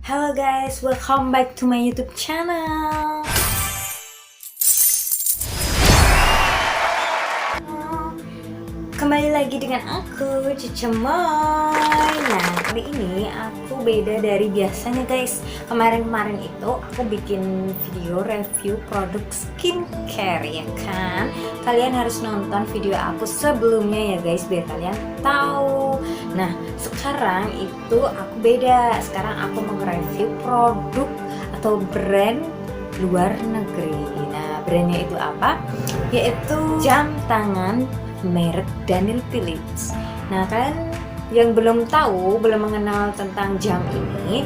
Hello guys, welcome back to my YouTube channel. Kembali lagi dengan aku, Cucu Moy. Nah, kali ini aku beda dari biasanya guys. Kemarin-kemarin itu aku bikin video review produk skincare ya kan. Kalian harus nonton video aku sebelumnya ya guys, biar kalian tahu. Nah, sekarang itu aku beda. Sekarang aku mau review produk atau brand luar negeri. Nah, brandnya itu apa? Yaitu jam tangan merek Daniel Philips. Nah, kalian yang belum tahu, belum mengenal tentang jam ini,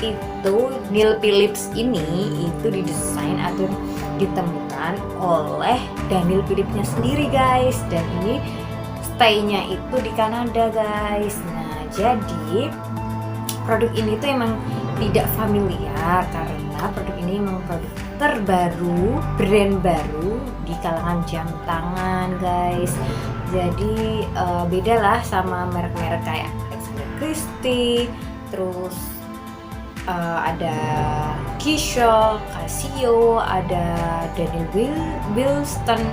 itu Daniel Philips ini itu didesain atau ditemukan oleh Daniel Philipsnya sendiri guys. Dan ini stay-nya itu di Kanada guys. Nah, jadi produk ini tuh emang tidak familiar karena produk ini emang produk terbaru, brand baru di kalangan jam tangan guys. Jadi beda lah sama merek-merek kayak Alexander Christie, terus ada Keyshaw, Casio, ada Daniel Wilston.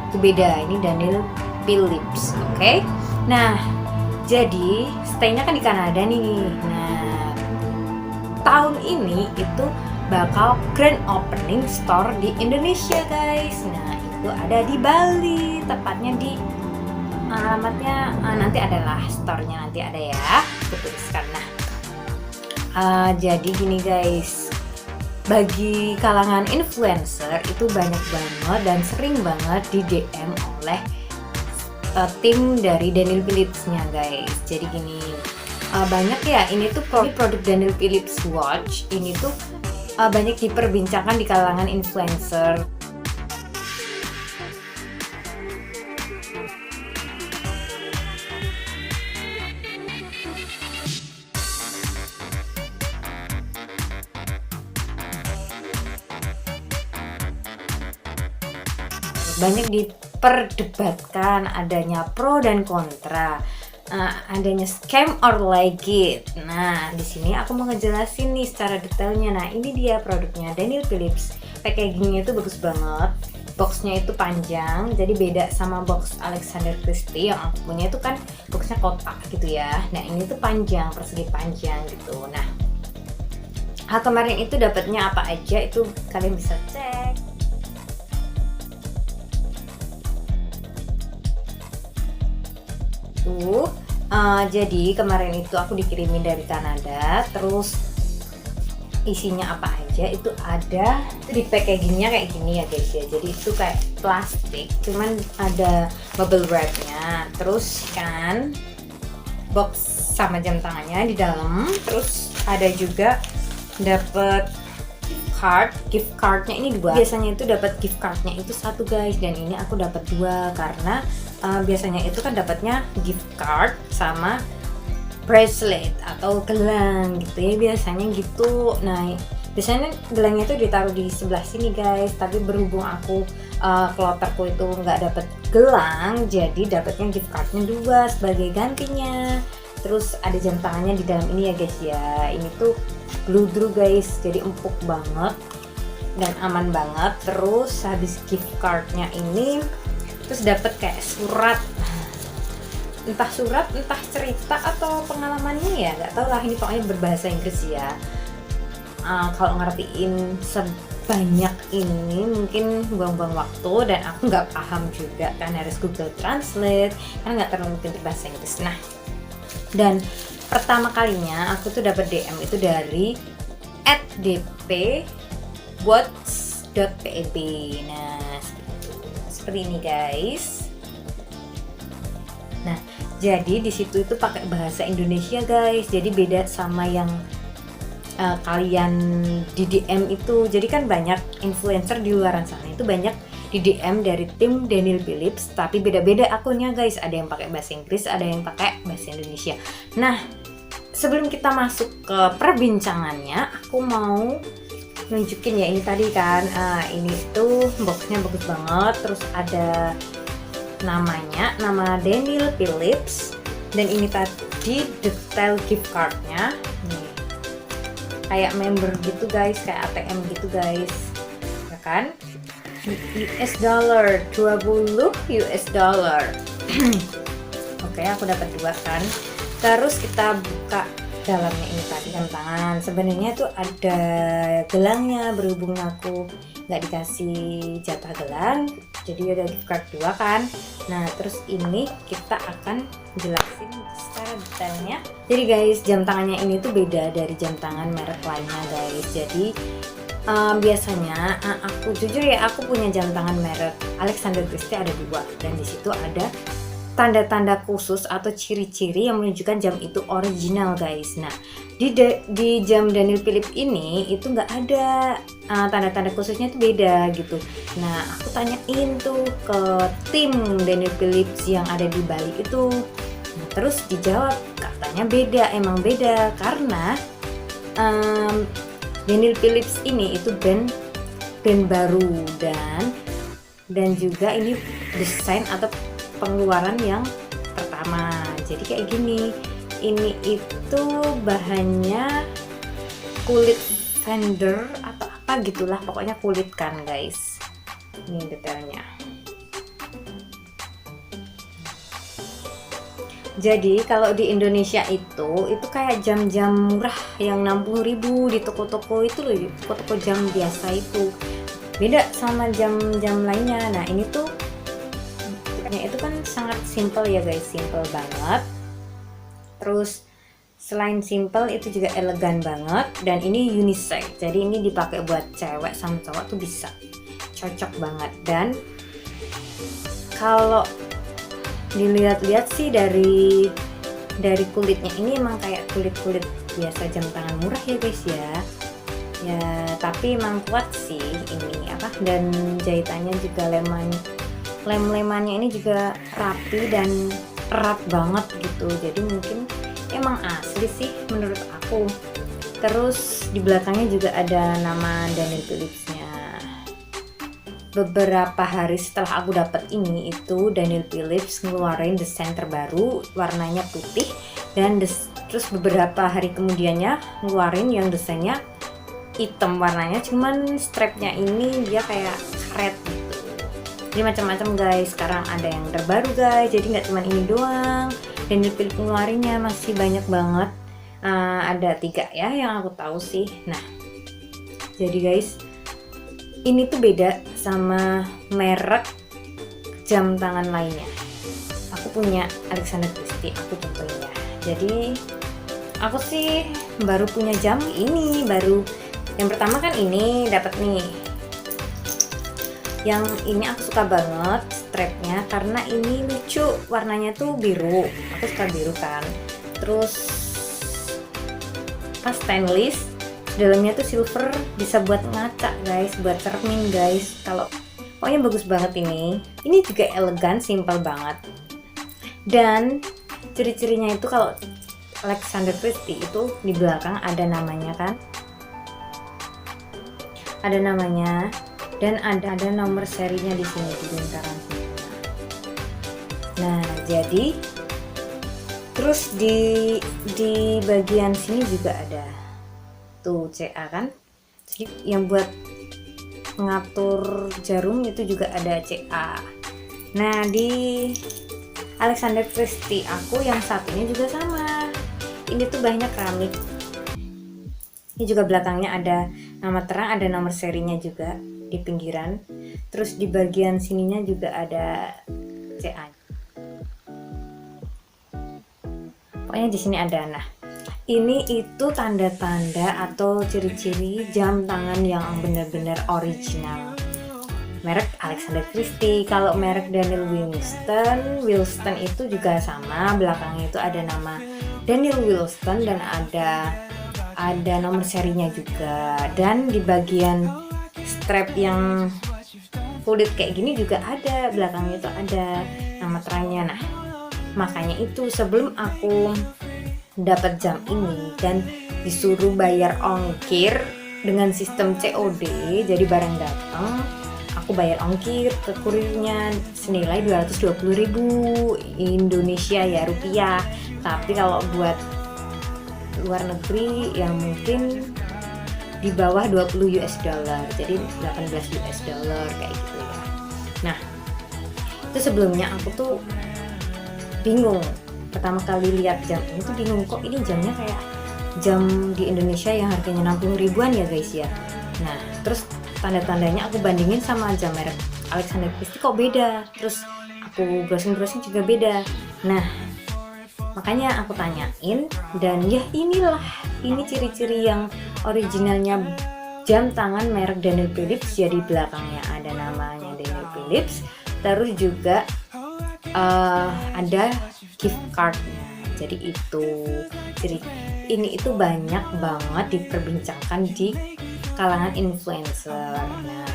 Itu beda, ini Daniel Philips, oke? Nah, jadi stay-nya kan di Kanada nih. Nah, tahun ini itu bakal grand opening store di Indonesia guys. Nah, itu ada di Bali, tepatnya di alamatnya nanti adalah store-nya nanti ada ya, aku tuliskan. Nah, jadi gini guys, bagi kalangan influencer itu banyak banget dan sering banget di DM oleh tim dari Daniel Philips-nya guys. Jadi gini, banyak ya, ini tuh produk Daniel Philips Watch ini tuh banyak diperbincangkan di kalangan influencer. Banyak diperdebatkan adanya pro dan kontra. Adanya scam or like it. Nah, di sini aku mau ngejelasin nih secara detailnya. Nah, ini dia produknya Daniel Philips. Packagingnya itu bagus banget. Boxnya itu panjang, jadi beda sama box Alexander Christie yang aku punya itu kan boxnya kotak gitu ya. Nah, ini tuh panjang, persegi panjang gitu. Nah, kemarin itu dapatnya apa aja itu kalian bisa cek. Jadi kemarin itu aku dikirimin dari Kanada, terus isinya apa aja itu ada di packagingnya kayak gini ya guys ya. Jadi itu kayak plastik, cuman ada bubble wrapnya, terus kan box sama jam tangannya di dalam, terus ada juga dapet gift cardnya ini 2. Biasanya itu dapat gift cardnya itu 1 guys, dan ini aku dapat 2 karena biasanya itu kan dapatnya gift card sama bracelet atau gelang gitu ya, biasanya gitu. Nah, biasanya gelangnya itu ditaruh di sebelah sini guys, tapi berhubung aku kloterku itu nggak dapet gelang, jadi dapatnya gift cardnya 2 sebagai gantinya. Terus ada jam tangannya di dalam ini ya guys ya. Ini tuh glue guys, jadi empuk banget dan aman banget. Terus habis gift cardnya ini terus dapat kayak surat, entah surat entah cerita atau pengalamannya ya, nggak tahu lah, ini pokoknya berbahasa Inggris ya. Kalau ngertiin sebanyak ini mungkin buang-buang waktu dan aku nggak paham juga kan, harus Google Translate karena nggak terlalu mungkin berbahasa Inggris. Nah, dan pertama kalinya aku tuh dapat DM itu dari @dpwatch.peb. Nah, seperti ini guys. Nah, jadi di situ itu pakai bahasa Indonesia guys. Jadi beda sama yang kalian di DM itu. Jadi kan banyak influencer di luar sana itu banyak di DM dari tim Daniel Philips, tapi beda-beda akunnya guys. Ada yang pakai bahasa Inggris, ada yang pakai bahasa Indonesia. Nah, sebelum kita masuk ke perbincangannya, aku mau nunjukin ya, ini tadi kan ini tuh boxnya bagus banget, terus ada namanya, nama Daniel Philips, dan ini tadi detail gift cardnya nih. kayak member gitu guys, kayak ATM gitu guys, ya kan? US dollar, 20 US dollar. Oke, aku dapat 2 kan. Terus kita buka dalamnya ini tadi jam tangan. Sebenarnya tuh ada gelangnya, berhubung aku nggak dikasih jatah gelang, jadi ada gift card 2 kan. Nah terus ini kita akan jelasin secara detailnya. Jadi guys, jam tangannya ini tuh beda dari jam tangan merek lainnya guys. Jadi biasanya aku jujur ya, aku punya jam tangan merek Alexander Christie ada 2, dan disitu ada tanda-tanda khusus atau ciri-ciri yang menunjukkan jam itu original guys. Nah di jam Daniel Philips ini itu nggak ada tanda-tanda khususnya, itu beda gitu. Nah aku tanyain tuh ke tim Daniel Philips yang ada di Bali itu, nah, terus dijawab katanya beda, emang beda karena Daniel Philips ini itu brand baru, dan juga ini desain atau pengeluaran yang pertama. Jadi kayak gini, ini itu bahannya kulit fender atau apa gitulah, pokoknya kulit kan guys. Ini detailnya. Jadi kalau di Indonesia itu kayak jam-jam murah yang 60.000 di toko-toko itu loh, toko-toko jam biasa itu. Beda sama jam-jam lainnya. Nah ini tuh itu kan sangat simple ya guys, simple banget. Terus selain simple itu juga elegan banget, dan ini unisex. Jadi ini dipakai buat cewek sama cowok tuh bisa, cocok banget. Dan kalau dilihat-lihat sih dari kulitnya ini emang kayak kulit biasa jam tangan murah ya guys ya. Ya tapi emang kuat sih ini apa, dan jahitannya juga lem-lemannya ini juga rapi dan erat banget gitu. Jadi mungkin emang asli sih menurut aku. Terus di belakangnya juga ada nama Daniel Philips-nya. Beberapa hari setelah aku dapat ini, itu Daniel Philips ngeluarin desain terbaru, warnanya putih, dan terus beberapa hari kemudiannya ngeluarin yang desainnya hitam warnanya, cuman strapnya ini dia kayak karet gitu. Jadi macam-macam guys, sekarang ada yang terbaru guys, jadi nggak cuma ini doang. Daniel Philips ngeluarinnya masih banyak banget, ada 3 ya yang aku tahu sih. Nah jadi guys, ini tuh beda sama merek jam tangan lainnya. Aku punya Alexander Christie, aku contohin ya. Jadi aku sih baru punya jam ini, baru yang pertama kan ini dapat nih. Yang ini aku suka banget strapnya karena ini lucu, warnanya tuh biru, aku suka biru kan. Terus pas stainless, dalamnya tuh silver, bisa buat ngaca guys, buat cermin guys. Kalau pokoknya bagus banget ini juga elegan, simple banget. Dan ciri-cirinya itu kalau Alexander Christie itu di belakang ada namanya kan, ada namanya, dan ada nomor serinya di sini di lingkaran sini. Nah jadi terus di bagian sini juga ada tuh CA kan, jadi yang buat ngatur jarum itu juga ada CA. Nah di Alexander Christie aku yang satunya juga sama, ini tuh banyak keramik. Ini juga belakangnya ada nama terang, ada nomor serinya juga di pinggiran. Terus di bagian sininya juga ada CA. Pokoknya di sini ada. Nah, ini itu tanda-tanda atau ciri-ciri jam tangan yang benar-benar original. Merek Alexander Christie. Kalau merek Daniel Wilston itu juga sama. Belakangnya itu ada nama Daniel Wilston dan ada nomor serinya juga. Dan di bagian strap yang kulit kayak gini juga ada, belakangnya itu ada nama terangnya. Nah makanya itu sebelum aku dapat jam ini dan disuruh bayar ongkir dengan sistem COD, jadi barang datang aku bayar ongkir ke kurirnya senilai 220.000 Indonesia ya, rupiah. Tapi kalau buat luar negeri ya mungkin di bawah 20 US dollar, jadi 18 US dollar kayak gitu ya. Nah, itu sebelumnya aku tuh bingung, pertama kali lihat jam ini tuh bingung, kok ini jamnya kayak jam di Indonesia yang harganya 60 ribuan ya guys ya. Nah, terus tanda-tandanya aku bandingin sama jam merek Alexander Christie, kok beda. Terus aku browsing juga beda. Nah, makanya aku tanyain, dan ya inilah, ini ciri-ciri yang originalnya jam tangan merek Daniel Phillips. Jadi belakangnya ada namanya Daniel Phillips, terus juga ada gift cardnya. Jadi itu ciri ini itu banyak banget diperbincangkan di kalangan influencer. Nah,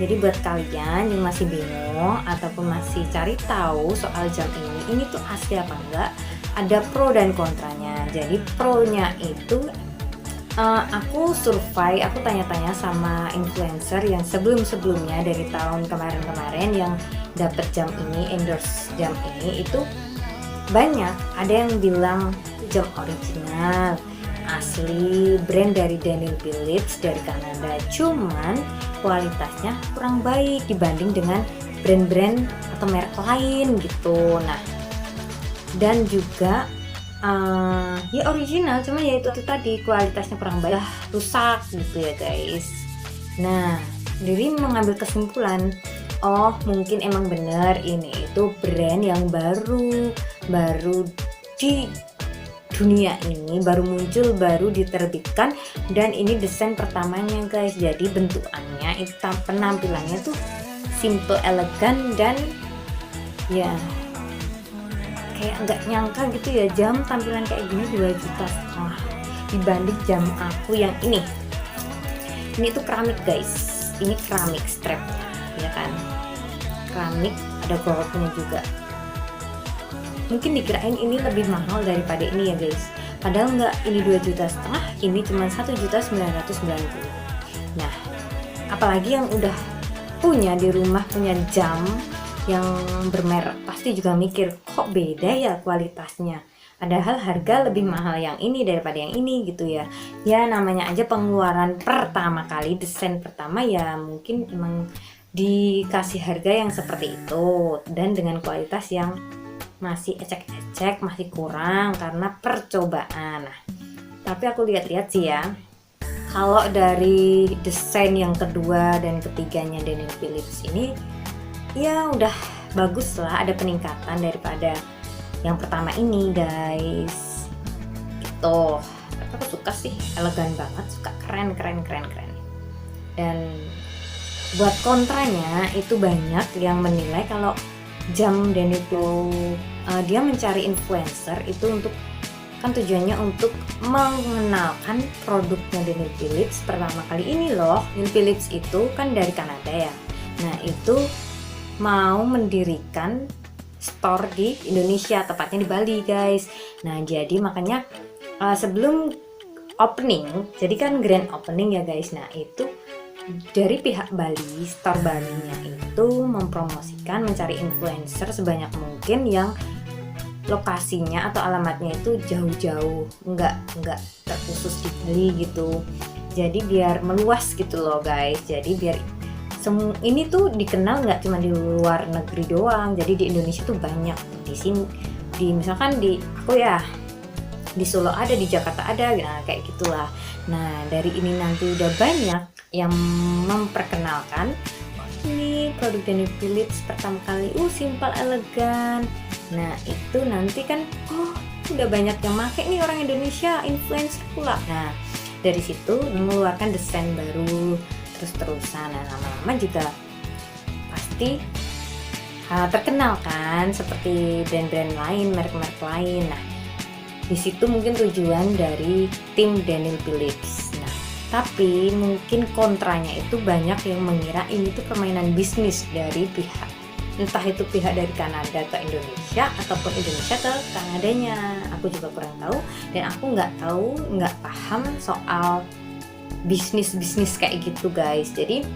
jadi buat kalian yang masih bingung ataupun masih cari tahu soal jam ini tuh asli apa enggak, ada pro dan kontranya. Jadi pro-nya itu aku survei, aku tanya-tanya sama influencer yang sebelum-sebelumnya dari tahun kemarin-kemarin yang dapat jam ini, endorse jam ini, itu banyak. Ada yang bilang jam original, asli, brand dari Daniel Phillips dari Kanada, cuman kualitasnya kurang baik dibanding dengan brand-brand atau merek lain gitu. Nah, dan juga ya original, cuma ya itu tadi kualitasnya kurang baik, rusak gitu ya guys. Nah, jadi mengambil kesimpulan, oh mungkin emang bener ini itu brand yang baru di dunia ini, baru muncul, baru diterbitkan, dan ini desain pertamanya guys. Jadi bentukannya itu, penampilannya tuh simple, elegan, dan ya kayak nggak nyangka gitu ya, jam tampilan kayak gini 2,5 juta dibanding jam aku yang ini tuh keramik guys. Ini keramik strapnya ya kan, keramik, ada goldnya juga. Mungkin dikirain ini lebih mahal daripada ini ya guys, padahal enggak, ini 2,5 juta, ini cuma 1.990.000. Nah, apalagi yang udah punya di rumah, punya jam yang bermerek, pasti juga mikir, kok beda ya kualitasnya, padahal harga lebih mahal yang ini daripada yang ini gitu ya. Ya namanya aja pengeluaran pertama kali, desain pertama, ya mungkin emang dikasih harga yang seperti itu, dan dengan kualitas yang masih ecek-ecek, masih kurang karena percobaan. Nah, tapi aku lihat-lihat sih ya, kalau dari desain yang kedua dan ketiganya Daniel Phillips ini, ya udah bagus lah, ada peningkatan daripada yang pertama ini guys gitu. Tapi aku suka sih, elegan banget, suka, keren. Dan buat kontranya itu banyak yang menilai kalau jam Daniel Phillips, dia mencari influencer itu untuk, kan tujuannya untuk mengenalkan produknya Daniel Phillips pertama kali ini loh. Daniel Phillips itu kan dari Kanada ya. Nah, itu mau mendirikan store di Indonesia, tepatnya di Bali guys. Nah, jadi makanya sebelum opening, jadi kan grand opening ya guys. Nah, itu dari pihak Bali, store Balinya itu mempromosikan, mencari influencer sebanyak mungkin yang lokasinya atau alamatnya itu jauh-jauh, nggak terkhusus di Bali gitu. Jadi biar meluas gitu loh guys. Jadi biar ini tuh dikenal nggak cuma di luar negeri doang, jadi di Indonesia tuh banyak. Di sini, misalkan di aku ya, di Solo ada, di Jakarta ada, nah kayak gitulah. Nah, dari ini nanti udah banyak yang memperkenalkan, ini produk Daniel Phillips pertama kali, simple, elegan. Nah, itu nanti kan, udah banyak yang pakai nih, orang Indonesia, influencer pula. Nah, dari situ mengeluarkan desain baru, terus-terusan. Nah, lama-lama juga pasti terkenal kan, seperti brand-brand lain, merek-merek lain. Nah, di situ mungkin tujuan dari tim Daniel Phillips. Nah, tapi mungkin kontranya itu banyak yang mengira ini tuh permainan bisnis dari pihak, entah itu pihak dari Kanada ke Indonesia ataupun Indonesia ke Kanadanya. Aku juga kurang tahu, dan aku nggak paham soal bisnis kayak gitu guys. Jadi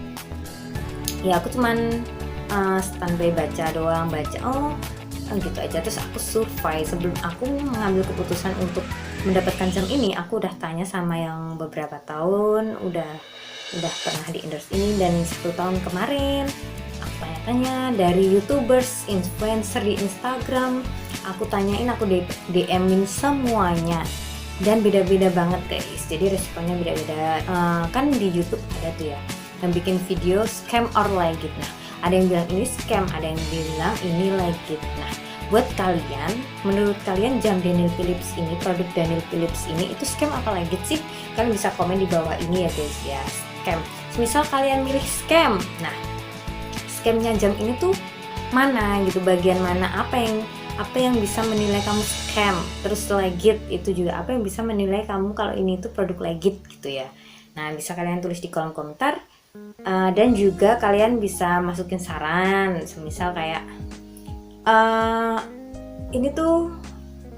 ya aku cuman standby baca gitu aja. Terus aku survei sebelum aku mengambil keputusan untuk mendapatkan jam ini aku udah tanya sama yang beberapa tahun udah pernah di endorse ini, dan 10 tahun kemarin aku tanya-tanya dari YouTubers, influencer di Instagram, aku tanyain, aku DM-in semuanya, dan beda-beda banget guys. Jadi responnya beda-beda. Kan di YouTube ada tuh ya yang bikin video scam or legit. Nah, ada yang bilang ini scam, ada yang bilang ini legit. Nah, buat kalian, menurut kalian jam Daniel Philips ini, produk Daniel Philips ini itu scam apa legit sih? Kalian bisa komen di bawah ini ya guys ya. Scam. Misal kalian milih scam, nah scamnya jam ini tuh mana gitu, bagian mana, apa yang bisa menilai kamu scam? Terus legit itu juga apa yang bisa menilai kamu kalau ini tuh produk legit gitu ya. Nah, bisa kalian tulis di kolom komentar, dan juga kalian bisa masukin saran, semisal kayak ini tuh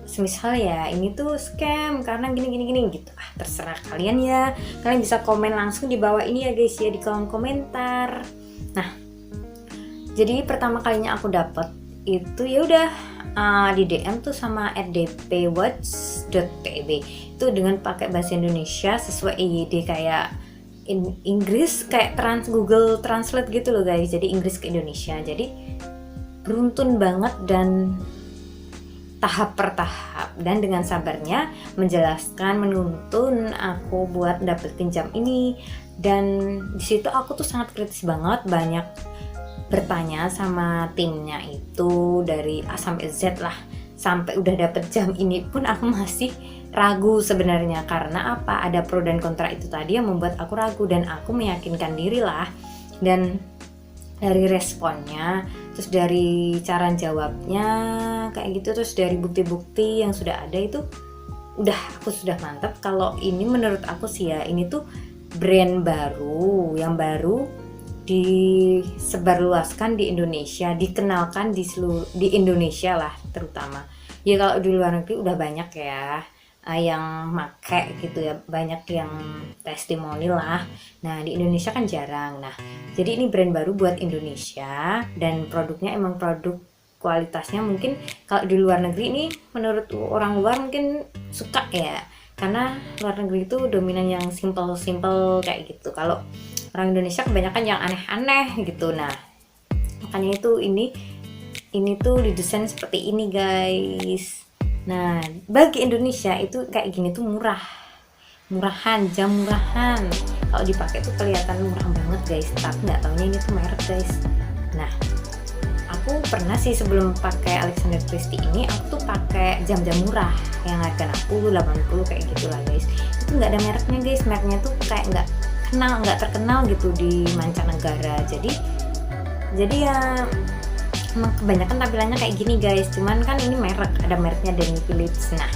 semisal ya ini tuh scam karena gini gitu. Terserah kalian ya. Kalian bisa komen langsung di bawah ini ya guys ya, di kolom komentar. Nah, jadi pertama kalinya aku dapet itu ya udah di DM tuh sama @dpwatch.tb itu dengan pakai bahasa Indonesia sesuai EYD kayak Inggris, kayak Google Translate gitu loh guys. Jadi Inggris ke Indonesia. Jadi beruntun banget dan tahap per tahap, dan dengan sabarnya menjelaskan, menuntun aku buat dapetin jam ini. Dan disitu aku tuh sangat kritis banget, banyak bertanya sama timnya itu dari A sampai Z lah. Sampai udah dapet jam ini pun aku masih ragu sebenarnya, karena apa, ada pro dan kontra itu tadi yang membuat aku ragu, dan aku meyakinkan diri lah. Dan dari responnya, terus dari cara jawabnya kayak gitu, terus dari bukti-bukti yang sudah ada itu aku sudah mantap kalau ini menurut aku sih ya, ini tuh brand baru yang baru disebarluaskan di Indonesia, dikenalkan di Indonesia lah terutama. Ya kalau di luar negeri udah banyak ya yang make gitu ya, banyak yang testimoni lah. Nah, di Indonesia kan jarang. Nah, jadi ini brand baru buat Indonesia, dan produknya emang produk kualitasnya mungkin kalau di luar negeri ini menurut orang luar mungkin suka ya, karena luar negeri itu dominan yang simple kayak gitu. Kalau orang Indonesia kebanyakan yang aneh-aneh gitu. Nah, makanya itu ini tuh didesain seperti ini guys. Nah, bagi Indonesia itu kayak gini tuh murahan, jam murahan. Kalau dipakai tuh kelihatan murah banget guys, tapi nggak taunya ini tuh merek guys. Nah, aku pernah sih sebelum pakai Alexander Christie ini, aku tuh pakai jam-jam murah yang harga 60, 80 kayak gitulah guys. Itu nggak ada mereknya guys, mereknya tuh kayak nggak terkenal gitu di mancanegara. Jadi ya emang kebanyakan tampilannya kayak gini guys, cuman kan ini merek, ada mereknya Daniel Philips. Nah,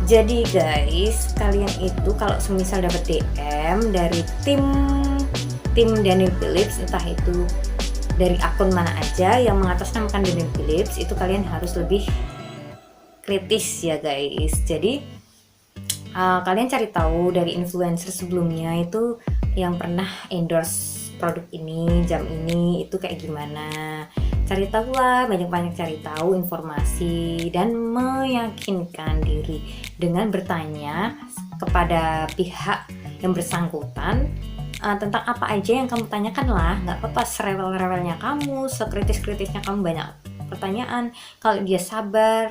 jadi guys, kalian itu kalau semisal dapat DM dari tim Daniel Philips, entah itu dari akun mana aja yang mengatasnamakan Daniel Philips, itu kalian harus lebih kritis ya guys. Jadi kalian cari tahu dari influencer sebelumnya itu yang pernah endorse produk ini, jam ini, itu kayak gimana. Cari tahu lah, banyak-banyak cari tahu informasi, dan meyakinkan diri dengan bertanya kepada pihak yang bersangkutan tentang apa aja yang kamu tanyakan lah. Nggak apa-apa serewel-rewelnya kamu, sekritis-kritisnya kamu banyak pertanyaan. Kalau dia sabar,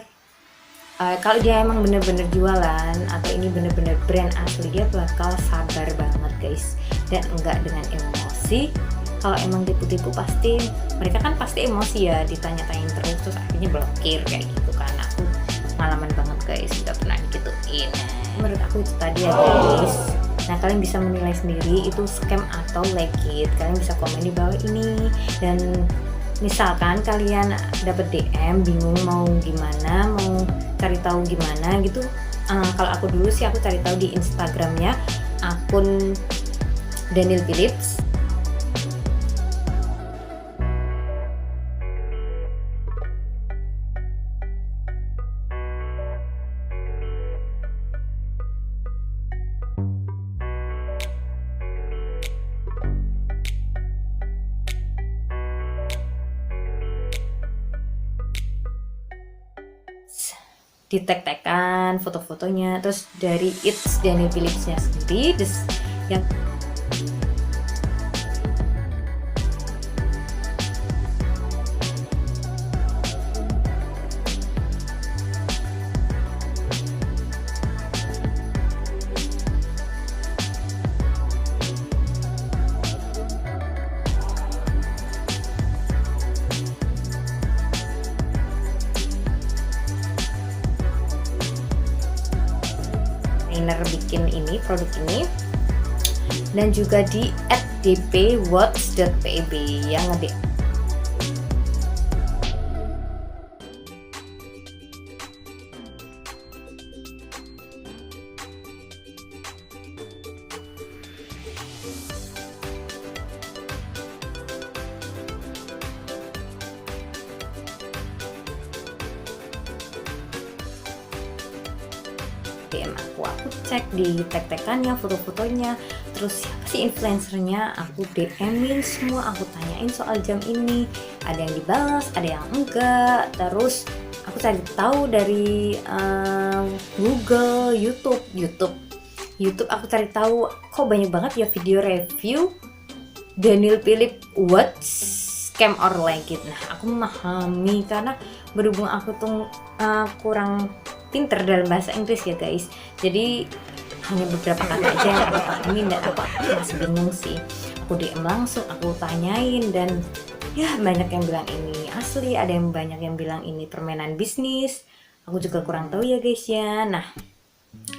kalau dia emang bener-bener jualan atau ini bener-bener brand asli, dia bakal sabar banget guys, dan enggak dengan emosi. Kalau emang tipu-tipu pasti mereka kan pasti emosi ya, ditanya-tanyain terus akhirnya blokir kayak gitu kan. Aku pengalaman banget guys, udah pernah digituin. Menurut aku itu tadi ya guys. Nah, kalian bisa menilai sendiri itu scam atau legit. Kalian bisa komen di bawah ini. Dan misalkan kalian dapet DM bingung mau gimana, mau cari tahu gimana gitu, kalau aku dulu sih aku cari tahu di Instagramnya akun Daniel Philips. di tag-tagan foto-fotonya. Terus dari It's Daniel Phillipsnya sendiri, yang desainer bikin ini, produk ini, dan juga di @dpwatch.pb yang nge DM aku cek di tag-tagannya, foto-fotonya, terus siapa sih influencernya, aku DM-in semua, aku tanyain soal jam ini, ada yang dibalas, ada yang enggak, terus aku cari tahu dari Google, YouTube aku cari tahu, kok banyak banget ya video review Daniel Phillip Watch Scam or Like It. Nah, aku memahami karena berhubung aku tuh kurang pinter dalam bahasa Inggris ya guys, jadi hanya beberapa kata aja yang aku pahamin dan aku masih bingung sih. Aku DM langsung, aku tanyain, dan ya banyak yang bilang ini asli, ada yang banyak yang bilang ini permainan bisnis. Aku juga kurang tahu ya guys ya. Nah,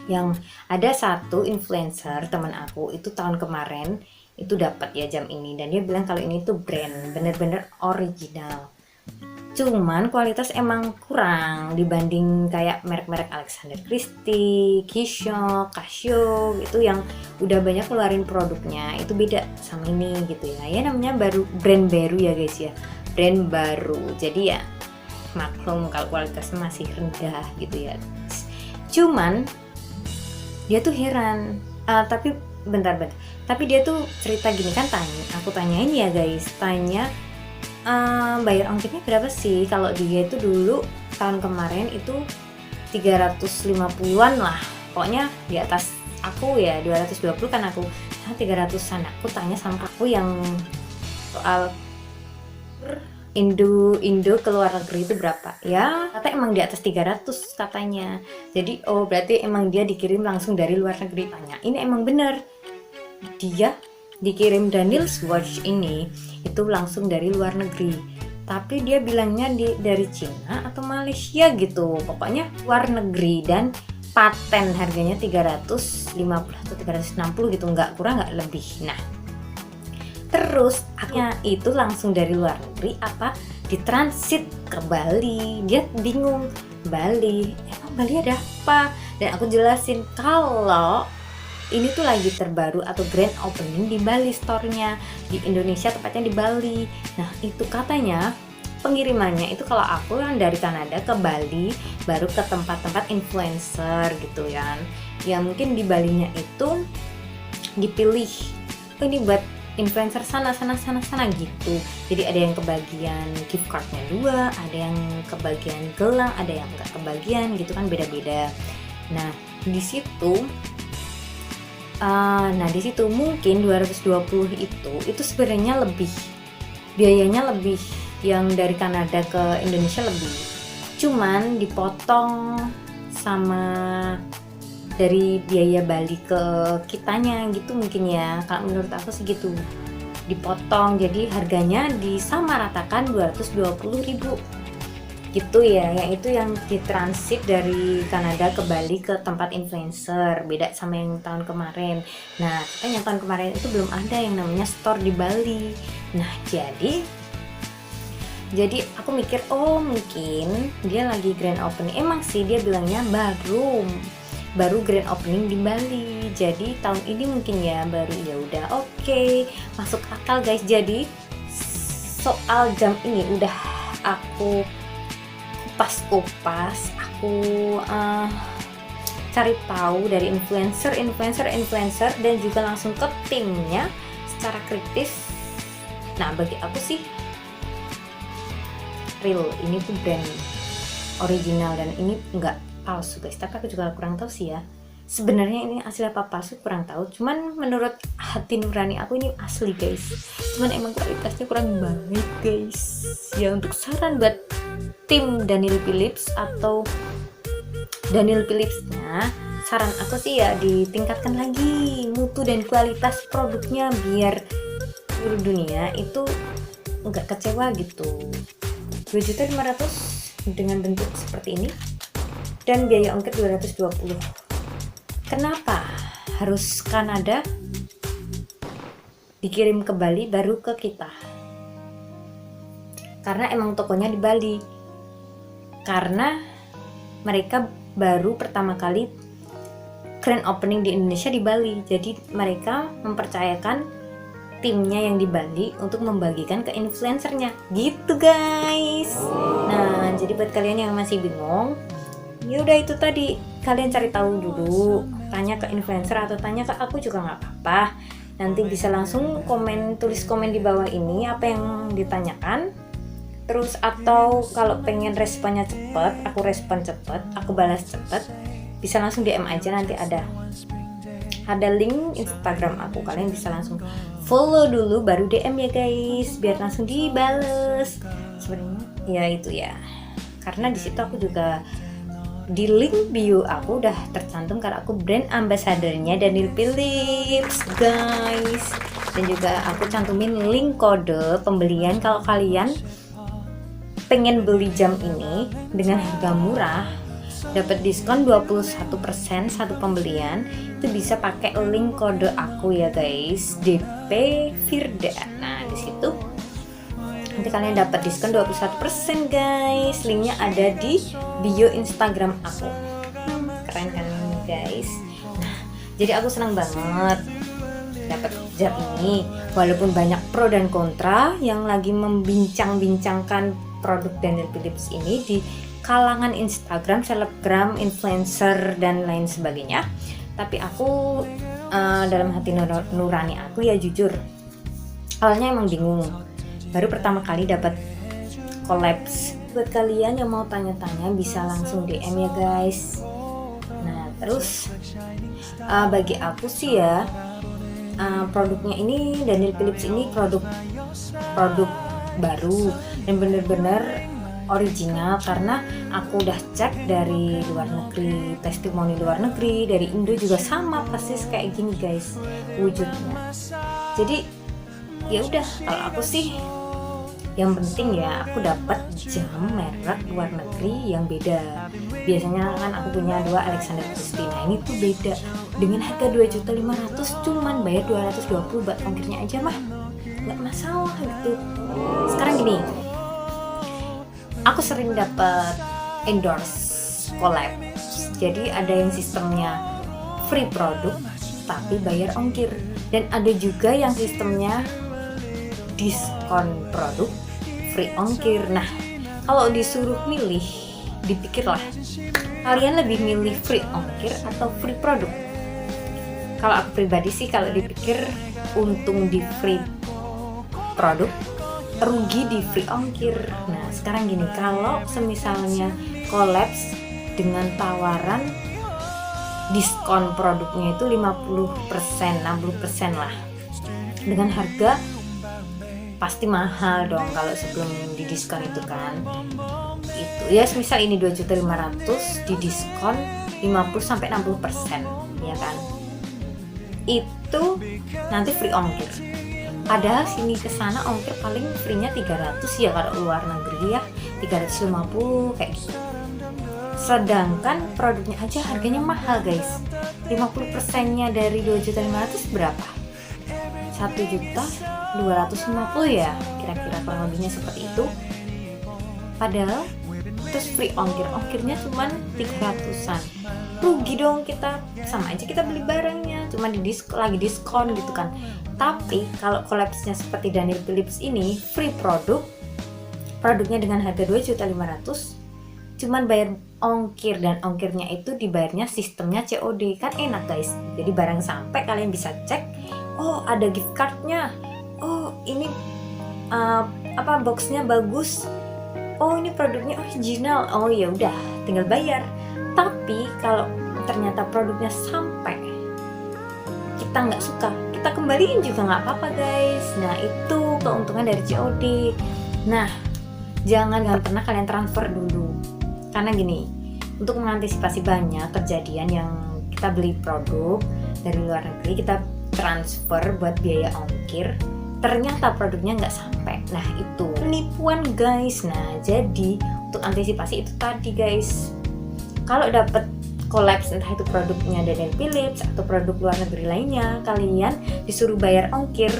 yang ada satu influencer teman aku itu tahun kemarin itu dapat ya jam ini, dan dia bilang kalau ini tuh brand bener-bener original. Cuman kualitas emang kurang dibanding kayak merek-merek Alexander Christie, G-Shock, Casio gitu yang udah banyak keluarin produknya. Itu beda sama ini gitu ya. Ya namanya brand baru ya guys ya. Brand baru. Jadi ya maklum kalau kualitasnya masih rendah gitu ya. Cuman dia tuh heran. Tapi bentar. Tapi dia tuh cerita gini kan, aku tanyain ya guys, bayar ongkirnya berapa sih? Kalau dia itu dulu tahun kemarin itu 350-an lah, pokoknya di atas aku ya, 220 kan aku, 300-an. Aku tanya sama aku yang soal Indo ke luar negeri itu berapa ya, kata emang di atas 300 katanya. Jadi berarti emang dia dikirim langsung dari luar negeri. Tanya, ini emang bener dia dikirim Daniel's Watch ini itu langsung dari luar negeri, tapi dia bilangnya dari Cina atau Malaysia gitu, pokoknya luar negeri, dan paten harganya 350 atau 360 gitu, nggak kurang nggak lebih. Nah, terus akhirnya itu langsung dari luar negeri apa ditransit ke Bali. Dia bingung, Bali emang Bali ada apa, dan aku jelasin kalau ini tuh lagi terbaru atau grand opening di Bali store-nya, di Indonesia tepatnya di Bali. Nah, itu katanya pengirimannya itu kalau aku yang dari Kanada ke Bali baru ke tempat-tempat influencer gitu kan. Ya mungkin di Balinya itu dipilih, ini buat influencer sana gitu. Jadi ada yang kebagian gift card-nya 2, ada yang kebagian gelang, ada yang enggak kebagian gitu kan, beda-beda. Nah, di situ mungkin 220 itu sebenarnya lebih, biayanya lebih, yang dari Kanada ke Indonesia lebih, cuman dipotong sama dari biaya Bali ke kitanya gitu mungkin ya, kalau menurut aku segitu dipotong, jadi harganya disamaratakan 220.000 gitu ya, yang itu yang ditransit dari Kanada ke Bali ke tempat influencer, beda sama yang tahun kemarin. Nah, kan yang tahun kemarin itu belum ada yang namanya store di Bali. Nah, jadi aku mikir, mungkin dia lagi grand opening. Emang sih dia bilangnya baru grand opening di Bali, jadi tahun ini mungkin ya baru. Ya udah, oke, masuk akal guys. Jadi soal jam ini udah aku kupas, aku cari tahu dari influencer dan juga langsung ke timnya secara kritis. Nah, bagi aku sih real, ini tuh brand original dan ini nggak palsu guys, tapi aku juga kurang tahu sih ya sebenarnya ini asli apa palsu, kurang tahu. Cuman menurut hati nurani aku ini asli guys, cuman emang kualitasnya kurang banget guys ya. Untuk saran buat tim Daniel Phillips atau Daniel Phillipsnya, saran aku sih ya ditingkatkan lagi mutu dan kualitas produknya biar seluruh dunia itu nggak kecewa gitu. 2.500.000 dengan bentuk seperti ini dan biaya ongkir 220. Kenapa harus Kanada dikirim ke Bali baru ke kita? Karena emang tokonya di Bali, karena mereka baru pertama kali grand opening di Indonesia di Bali, jadi mereka mempercayakan timnya yang di Bali untuk membagikan ke influencernya gitu guys. Nah, jadi buat kalian yang masih bingung, ya udah itu tadi, kalian cari tahu dulu, tanya ke influencer atau tanya ke aku juga nggak apa-apa. Nanti bisa langsung tulis komen di bawah ini apa yang ditanyakan. Terus atau kalau pengen responnya cepet, aku respon cepet, aku balas cepet, bisa langsung DM aja, nanti ada link Instagram aku, kalian bisa langsung follow dulu baru DM ya guys, biar langsung dibales. Sebenarnya ya itu ya, karena di situ aku juga di link bio aku udah tercantum karena aku brand ambassadornya Daniel Phillips guys, dan juga aku cantumin link kode pembelian kalau kalian pengen beli jam ini dengan harga murah, dapat diskon 21% satu pembelian, itu bisa pakai link kode aku ya guys, DP Firda. Nah di situ nanti kalian dapat diskon 21% guys. Linknya ada di bio Instagram aku. Keren kan guys. Nah jadi aku senang banget dapat jam ini, walaupun banyak pro dan kontra yang lagi membincang-bincangkan produk Daniel Phillips ini di kalangan Instagram, selebgram, influencer dan lain sebagainya. Tapi aku dalam hati nurani aku ya jujur, awalnya emang bingung, baru pertama kali dapat collabs. Buat kalian yang mau tanya-tanya bisa langsung DM ya guys. Nah terus bagi aku sih ya, produknya ini Daniel Phillips ini produk baru dan bener-bener original, karena aku udah cek dari luar negeri, testimoni luar negeri, dari Indo juga sama persis kayak gini guys wujudnya. Jadi ya udah, kalau aku sih yang penting ya aku dapat jam merek luar negeri yang beda. Biasanya kan aku punya dua Alexander Christie, ini tuh beda, dengan harga 2.500.000 cuman bayar 220 buat ongkirnya aja mah nggak masalah gitu. Sekarang gini, aku sering dapat endorse collab, jadi ada yang sistemnya free produk tapi bayar ongkir, dan ada juga yang sistemnya diskon produk free ongkir. Nah kalau disuruh milih, dipikirlah kalian lebih milih free ongkir atau free produk. Kalau aku pribadi sih, kalau dipikir untung di free produk, rugi di free ongkir. Nah sekarang gini, kalau semisalnya collabs dengan tawaran diskon produknya itu 50%, 60% lah, dengan harga pasti mahal dong kalau sebelum didiskon itu kan. Itu ya semisal ini 2.500.000 didiskon 50-60% ya kan, itu nanti free ongkir. Padahal sini ke sana ongkir paling free-nya 300 ya, kalau luar negeri ya 350 kayak gitu. Sedangkan produknya aja harganya mahal guys. 50%-nya dari 2.500.000 berapa? 1.250.000 ya, kira-kira kurang lebihnya seperti itu. Padahal terus free ongkirnya cuman 300-an. Rugi dong kita, sama aja kita beli barangnya cuma lagi diskon gitu kan. Tapi kalau collabsnya seperti Daniel Phillips ini, free produknya dengan harga 2.500.000 cuman bayar ongkir, dan ongkirnya itu dibayarnya sistemnya COD, kan enak guys. Jadi barang sampai kalian bisa cek, oh ada gift cardnya, oh ini boxnya bagus, oh ini produknya original, oh ya udah tinggal bayar. Tapi Tapi kalau ternyata produknya sampai kita nggak suka, kita kembaliin juga nggak apa-apa guys. Nah itu keuntungan dari COD. Nah jangan pernah kalian transfer dulu, karena gini, untuk mengantisipasi banyak kejadian yang kita beli produk dari luar negeri, kita transfer buat biaya ongkir, ternyata produknya nggak sampai. Nah itu penipuan guys. Nah jadi untuk antisipasi itu tadi guys, kalau dapet collapse entah itu produknya Daniel Philips atau produk luar negeri lainnya, kalian disuruh bayar ongkir,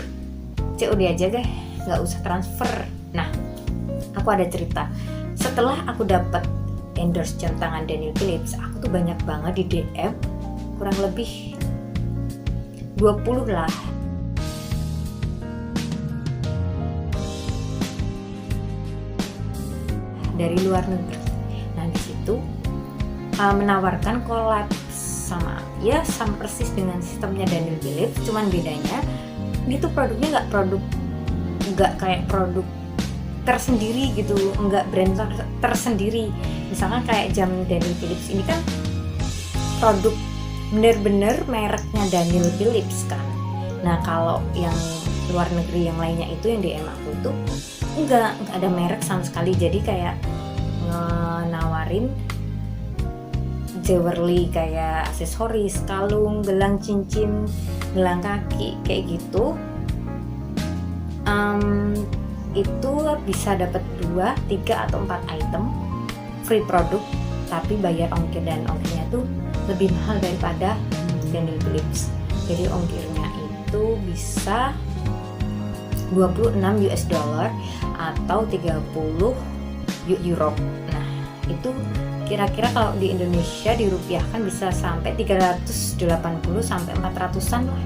COD aja guys, nggak usah transfer. Nah aku ada cerita, setelah aku dapat endorse jam tangan Daniel Philips, aku tuh banyak banget di DM, kurang lebih 20 lah dari luar negeri. Nah di situ menawarkan collab sama persis dengan sistemnya Daniel Philips, cuman bedanya itu produknya nggak kayak produk tersendiri gitu, nggak brand tersendiri. Misalkan kayak jam Daniel Philips ini kan produk bener-bener mereknya Daniel Philips kan. Nah kalau yang luar negeri yang lainnya itu yang DM aku tuh nggak ada merek sama sekali, jadi kayak nawarin jewelry kayak aksesoris, kalung, gelang cincin, gelang kaki kayak gitu. Itu bisa dapat 2, 3 atau 4 item free produk, tapi bayar ongkir, dan ongkirnya tuh lebih mahal daripada Daniel Philips. Jadi ongkirnya itu bisa 26 US dollar atau 30 euro. Nah itu kira-kira kalau di Indonesia dirupiahkan bisa sampai 380 sampai 400-an lah,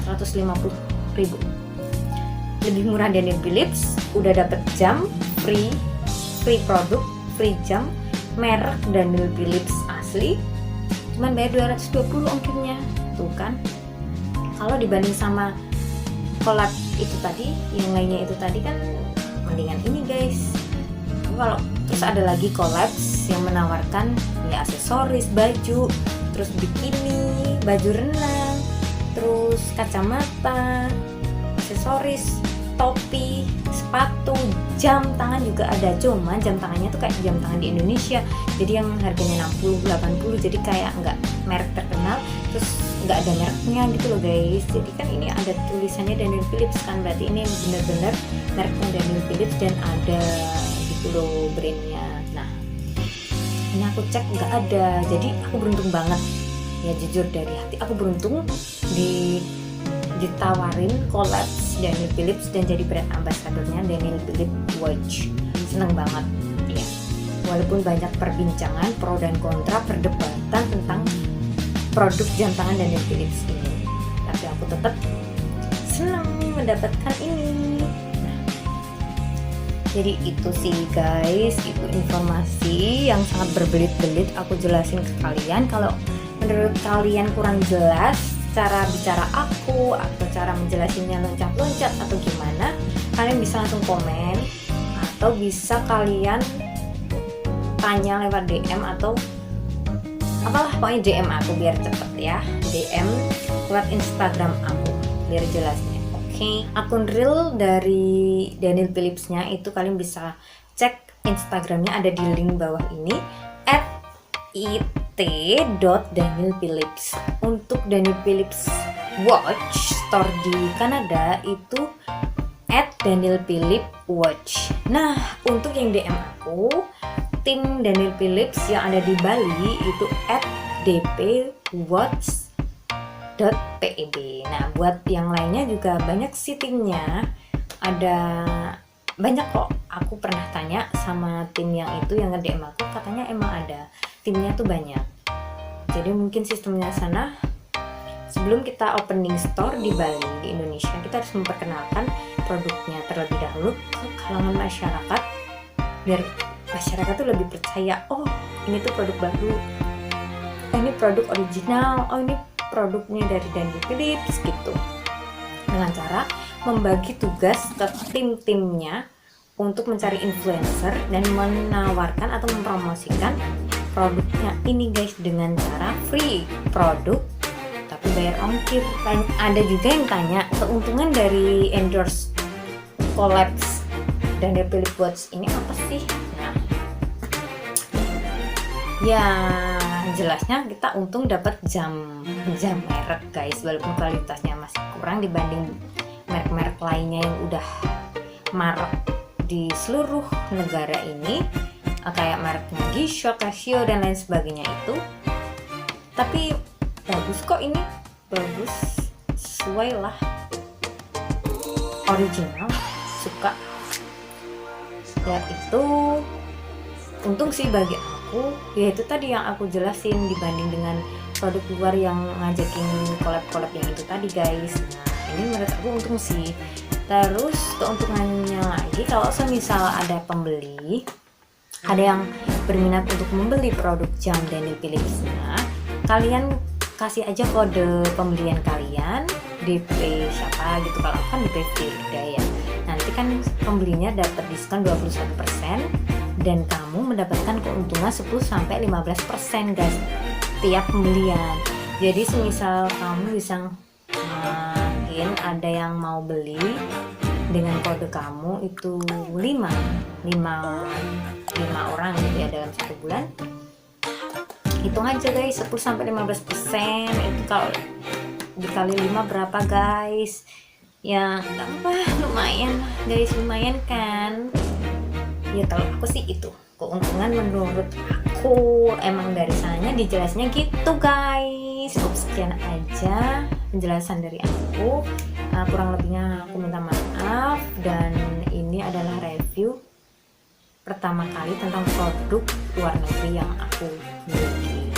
450 ribu. Lebih murah Daniel Philips, udah dapet jam free produk, free jam merek Daniel Philips asli, cuman bayar 220 ongkirnya tuh kan. Kalau dibanding sama collab itu tadi, yang lainnya itu tadi kan mendingan ini guys. Kalau terus ada lagi collabs yang menawarkan ya aksesoris, baju, terus bikini, baju renang, terus kacamata, aksesoris, topi, sepatu, jam tangan juga ada. Cuma jam tangannya tuh kayak jam tangan di Indonesia, jadi yang harganya 60-80, jadi kayak nggak merek terkenal, terus nggak ada mereknya gitu loh guys. Jadi kan ini ada tulisannya Daniel Philips kan, berarti ini bener-bener mereknya Daniel Philips dan ada gitu loh brandnya. Nah ini aku cek nggak ada, jadi aku beruntung banget ya, jujur dari hati aku beruntung ditawarin collabs Daniel Philips dan jadi brand ambassadornya Daniel Philips Watch. Seneng banget ya, walaupun banyak perbincangan pro dan kontra, perdebatan tentang produk jam tangan Daniel Philips ini, tapi aku tetap senang mendapatkan ini. Nah, jadi itu sih guys, itu informasi yang sangat berbelit-belit aku jelasin ke kalian. Kalau menurut kalian kurang jelas cara bicara aku atau cara menjelasinnya loncat-loncat atau gimana, kalian bisa langsung komen atau bisa kalian tanya lewat DM atau apalah, pokoknya DM aku biar cepet ya. DM lewat Instagram aku biar jelasnya. Oke, akun real dari Daniel Philipsnya itu kalian bisa cek Instagramnya, ada di link bawah ini @it.danielphilips. Untuk Daniel Philips Watch store di Kanada itu @danielphilipswatch. Nah untuk yang DM aku, tim Daniel Philips yang ada di Bali itu @dpwatch.peb. Nah buat yang lainnya juga banyak sih timnya, ada banyak kok. Aku pernah tanya sama tim yang itu yang nge-DM aku, katanya emang ada timnya tuh banyak. Jadi mungkin sistemnya sana, sebelum kita opening store di Bali, di Indonesia, kita harus memperkenalkan produknya terlebih dahulu ke kalangan masyarakat, biar masyarakat tuh lebih percaya, oh ini tuh produk baru, oh ini produk original, oh ini produknya dari Daniel Philips gitu. Dengan cara membagi tugas ke tim-timnya untuk mencari influencer dan menawarkan atau mempromosikan produknya ini guys dengan cara free produk tapi bayar ongkir. Dan ada juga yang tanya keuntungan dari endorse collabs Daniel Philip Watch ini apa sih? Nah, ya jelasnya kita untung dapat jam merek guys, walaupun kualitasnya masih kurang dibanding merek-merek lainnya yang udah marak di seluruh negara ini, kayak mereknya G-Shock, Casio dan lain sebagainya itu. Tapi bagus kok ini, bagus, sesuai lah, original, suka. Ya itu untung sih bagi aku, yaitu tadi yang aku jelasin dibanding dengan produk luar yang ngajakin collab yang itu tadi guys. Nah ini menurut aku untung sih. Terus keuntungannya lagi, kalau semisal ada pembeli, ada yang berminat untuk membeli produk jam Daniel Phillips-nya, kalian kasih aja kode pembelian kalian, DP siapa gitu, kalau kan DP Firda ya. Nanti kan pembelinya dapat diskon 21% dan kamu mendapatkan keuntungan 10-15% guys tiap pembelian. Jadi semisal kamu bisa mungkin ada yang mau beli dengan kode kamu itu 5 orang gitu ya dalam 1 bulan, hitung aja guys 10-15%, itu kalau dikali 5 berapa guys ya, nggak apa, lumayan guys, lumayan kan ya. Kalau aku sih itu keuntungan menurut aku, emang dari sananya dijelasnya gitu guys. Cukup sekian aja penjelasan dari aku, kurang lebihnya aku minta maaf. Dan ini adalah review pertama kali tentang produk luar negeri yang aku miliki.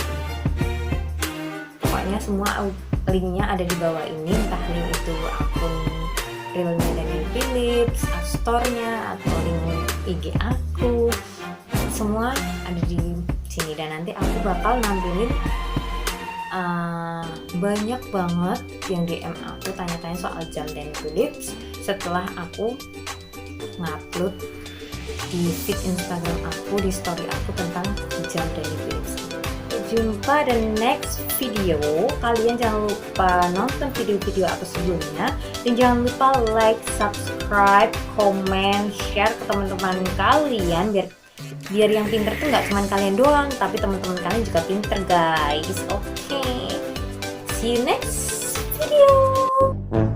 Pokoknya semua linknya ada di bawah ini, entah link itu akun realnya Daniel Phillips, store-nya, atau link IG aku, semua ada di sini. Dan nanti aku bakal nampilin banyak banget yang DM aku tanya-tanya soal jam Daniel Phillips setelah aku ngupload di feed Instagram aku, di story aku tentang jam Daniel Phillips. Jumpa di next video. Kalian jangan lupa nonton video-video aku sebelumnya, dan jangan lupa like, subscribe, komen, share ke teman-teman kalian, biar yang pinter tuh nggak cuma kalian doang, tapi teman-teman kalian juga pinter guys. Oke, see you next video.